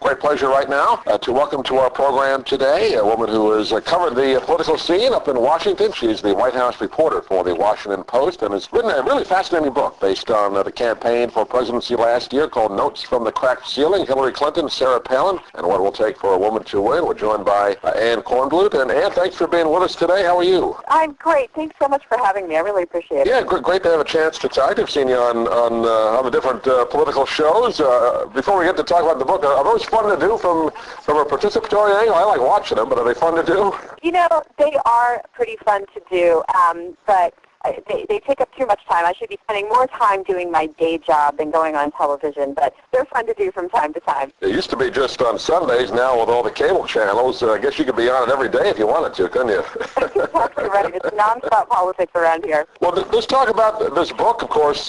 great pleasure right now to welcome to our program today a woman who has covered the political scene up in Washington. She's the White House reporter for the Washington Post and has written a really fascinating book based on the campaign for presidency last year called Notes from the Cracked Ceiling, Hillary Clinton, Sarah Palin, and what it will take for a woman to win. We're joined by Ann Kornblut. And Ann, thanks for being with us today. How are you? I'm great. Thanks so much for having me. I really appreciate it. Yeah, great to have a chance to talk. I've seen you on the different political shows. Before we get to talk about the book, are those fun to do from a participatory angle? I like watching them, but are they fun to do? You know, they are pretty fun to do, but they take up too much time. I should be spending more time doing my day job than going on television, but they're fun to do from time to time. It used to be just on Sundays. Now with all the cable channels, I guess you could be on it every day if you wanted to, couldn't you? Exactly right. It's nonstop politics around here. Well, let's talk about this book. Of course,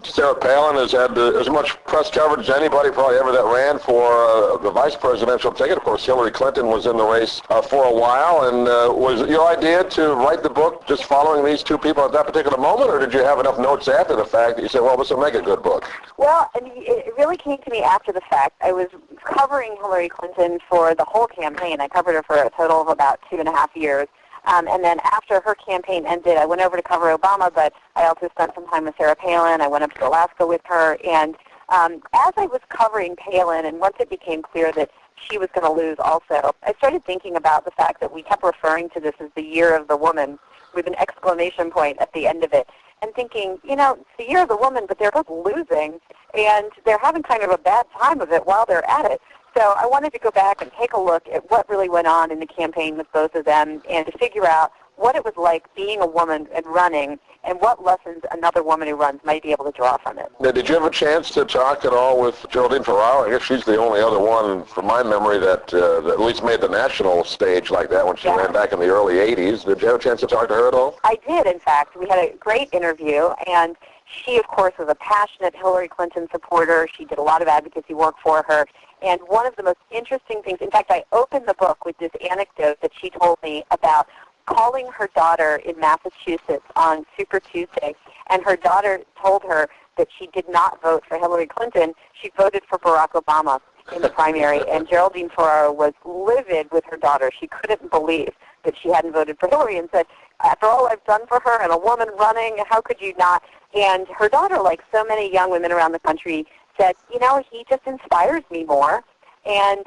Sarah Palin has had as much press coverage as anybody probably ever that ran for the vice presidential ticket. Of course, Hillary Clinton was in the race for a while. And was it your idea to write the book just following these two people at that particular moment, or did you have enough notes after the fact that you said, well, this will make a good book? Well, it really came to me after the fact. I was covering Hillary Clinton for the whole campaign. I covered her for a total of about 2.5 years. And then after her campaign ended, I went over to cover Obama, but I also spent some time with Sarah Palin. I went up to Alaska with her. And as I was covering Palin, and once it became clear that she was going to lose also, I started thinking about the fact that we kept referring to this as the year of the woman with an exclamation point at the end of it, and thinking, you know, it's the year of the woman, but they're both losing, and they're having kind of a bad time of it while they're at it. So I wanted to go back and take a look at what really went on in the campaign with both of them and to figure out what it was like being a woman and running, and what lessons another woman who runs might be able to draw from it. Now, did you have a chance to talk at all with Geraldine Ferraro? I guess she's the only other one, from my memory, that at least made the national stage like that when she ran back in the early 80s. Did you have a chance to talk to her at all? I did, in fact. We had a great interview, and she, of course, was a passionate Hillary Clinton supporter. She did a lot of advocacy work for her. And one of the most interesting things, in fact, I opened the book with this anecdote that she told me about calling her daughter in Massachusetts on Super Tuesday, and her daughter told her that she did not vote for Hillary Clinton. She voted for Barack Obama in the primary, and Geraldine Ferraro was livid with her daughter. She couldn't believe that she hadn't voted for Hillary and said, after all I've done for her and a woman running, how could you not? And her daughter, like so many young women around the country, said, you know, he just inspires me more. And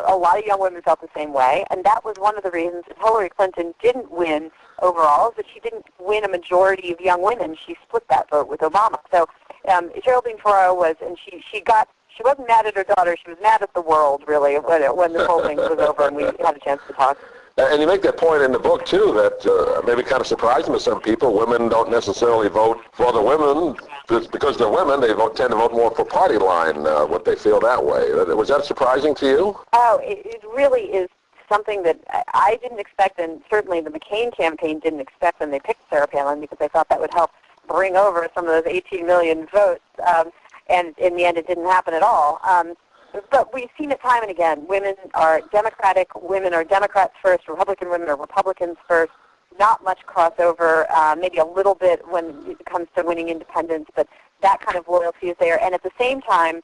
a lot of young women felt the same way, and that was one of the reasons that Hillary Clinton didn't win overall, is that she didn't win a majority of young women. She split that vote with Obama. So Geraldine Ferraro was, and she wasn't mad at her daughter, she was mad at the world, really, when the polling was over and we had a chance to talk. And you make that point in the book, too, that maybe kind of surprising to some people. Women don't necessarily vote for other women because they're women. They tend to vote more for party line, what they feel that way. Was that surprising to you? Oh, it really is something that I didn't expect, and certainly the McCain campaign didn't expect when they picked Sarah Palin, because they thought that would help bring over some of those 18 million votes. And in the end, it didn't happen at all. But we've seen it time and again. Women are Democratic. Women are Democrats first. Republican women are Republicans first. Not much crossover, maybe a little bit when it comes to winning independents, but that kind of loyalty is there. And at the same time,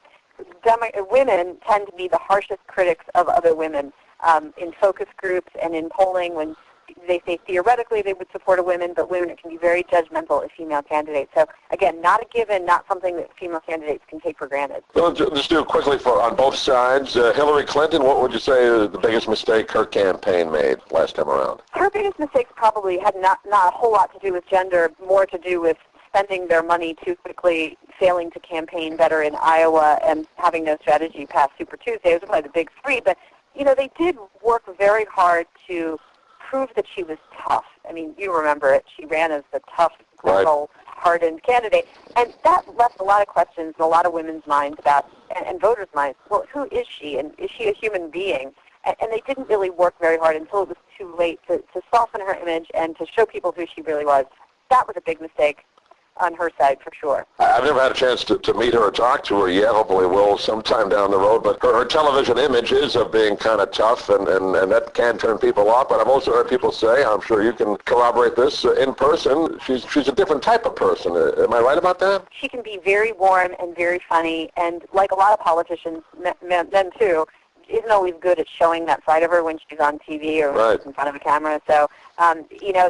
women tend to be the harshest critics of other women in focus groups and in polling. When they say theoretically they would support a woman, but women can be very judgmental of female candidates. So again, not a given, not something that female candidates can take for granted. Well, just do it quickly on both sides. Hillary Clinton, what would you say is the biggest mistake her campaign made last time around? Her biggest mistakes probably had not a whole lot to do with gender, more to do with spending their money too quickly, failing to campaign better in Iowa, and having no strategy past Super Tuesday. It was probably the big three, but you know, they did work very hard to prove that she was tough. I mean, you remember it. She ran as the tough, brutal, hardened candidate. And that left a lot of questions in a lot of women's minds about, and voters' minds, well, who is she? And is she a human being? And they didn't really work very hard until it was too late to soften her image and to show people who she really was. That was a big mistake. on her side for sure. I've never had a chance to meet her or talk to her yet. Hopefully will sometime down the road. But her television image is of being kind of tough, and that can turn people off. But I've also heard people say, I'm sure you can corroborate this, in person, she's a different type of person. Am I right about that? She can be very warm and very funny, and like a lot of politicians, men too, isn't always good at showing that side of her when she's on TV or when she's in front of a camera. So,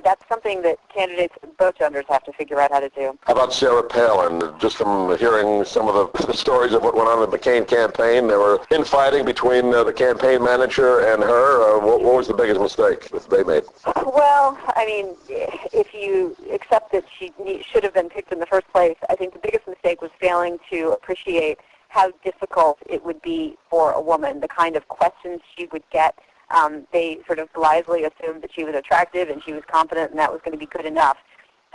that's something that candidates of both genders have to figure out how to do. How about Sarah Palin? Just from hearing some of the stories of what went on in the McCain campaign, there were infighting between the campaign manager and her. What was the biggest mistake that they made? Well, I mean, if you accept that she should have been picked in the first place, I think the biggest mistake was failing to appreciate how difficult it would be for a woman, the kind of questions she would get. They sort of blithely assumed that she was attractive and she was competent and that was going to be good enough.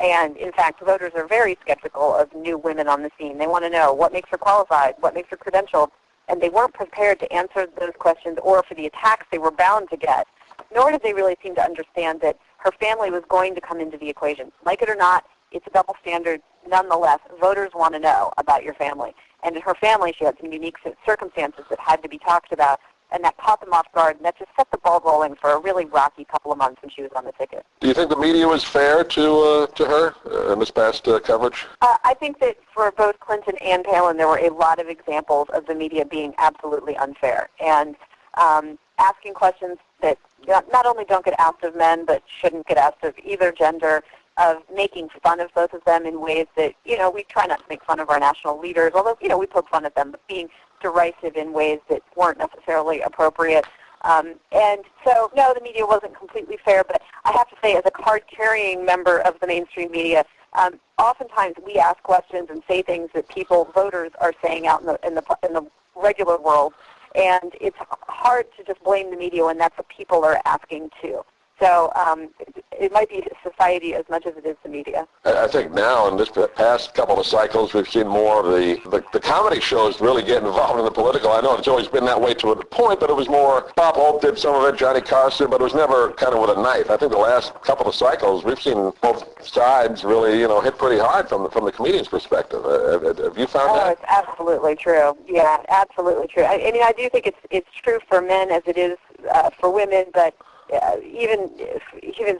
And, in fact, voters are very skeptical of new women on the scene. They want to know what makes her qualified, what makes her credentialed, and they weren't prepared to answer those questions or for the attacks they were bound to get, nor did they really seem to understand that her family was going to come into the equation. Like it or not, it's a double standard. Nonetheless, voters want to know about your family. And in her family, she had some unique circumstances that had to be talked about, and that caught them off guard, and that just set the ball rolling for a really rocky couple of months when she was on the ticket. Do you think the media was fair to her in this past coverage? I think that for both Clinton and Palin, there were a lot of examples of the media being absolutely unfair, and asking questions that not only don't get asked of men, but shouldn't get asked of either gender, of making fun of both of them in ways that, we try not to make fun of our national leaders, although, we poke fun at them, but being derisive in ways that weren't necessarily appropriate. And so, no, the media wasn't completely fair, but I have to say, as a card-carrying member of the mainstream media, oftentimes we ask questions and say things that voters are saying out in the regular world, and it's hard to just blame the media when that's what people are asking too. So it might be society as much as it is the media. I think now in this past couple of cycles we've seen more of the comedy shows really get involved in the political. I know it's always been that way to a point, but it was more, Bob Hope did some of it, Johnny Carson, but it was never kind of with a knife. I think the last couple of cycles we've seen both sides really, hit pretty hard from the comedian's perspective. Have you found that? Oh, it's absolutely true. Yeah, absolutely true. I mean, I do think it's true for men as it is for women, but even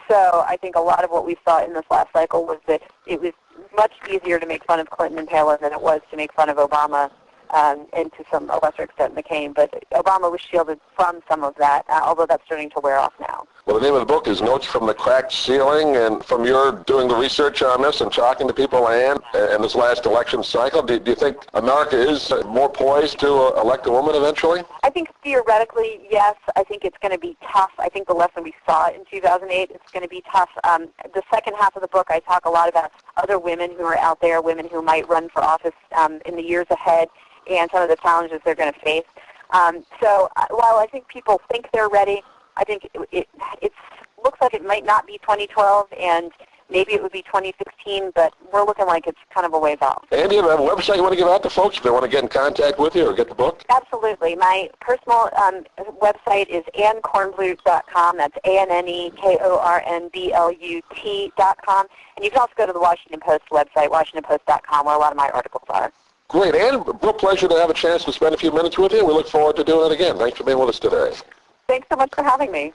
so, I think a lot of what we saw in this last cycle was that it was much easier to make fun of Clinton and Palin than it was to make fun of Obama, and to a lesser extent McCain. But Obama was shielded from some of that, although that's starting to wear off now. Well, the name of the book is Notes from the Cracked Ceiling, and from your doing the research on this and talking to people, Ann, in this last election cycle, do you think America is more poised to elect a woman eventually? I think theoretically, yes. I think it's going to be tough. I think the lesson we saw in 2008, it's going to be tough. The second half of the book, I talk a lot about other women who are out there, women who might run for office in the years ahead, and some of the challenges they're going to face. So while I think people think they're ready, I think it looks like it might not be 2012, and maybe it would be 2016, but we're looking like it's kind of a ways off. And do you have a website you want to give out to folks if they want to get in contact with you or get the book? Absolutely. My personal website is annkornblut.com. That's ANNKORNBLUT.com. And you can also go to the Washington Post website, WashingtonPost.com, where a lot of my articles are. Great, Ann. Real pleasure to have a chance to spend a few minutes with you. We look forward to doing it again. Thanks for being with us today. Thanks so much for having me.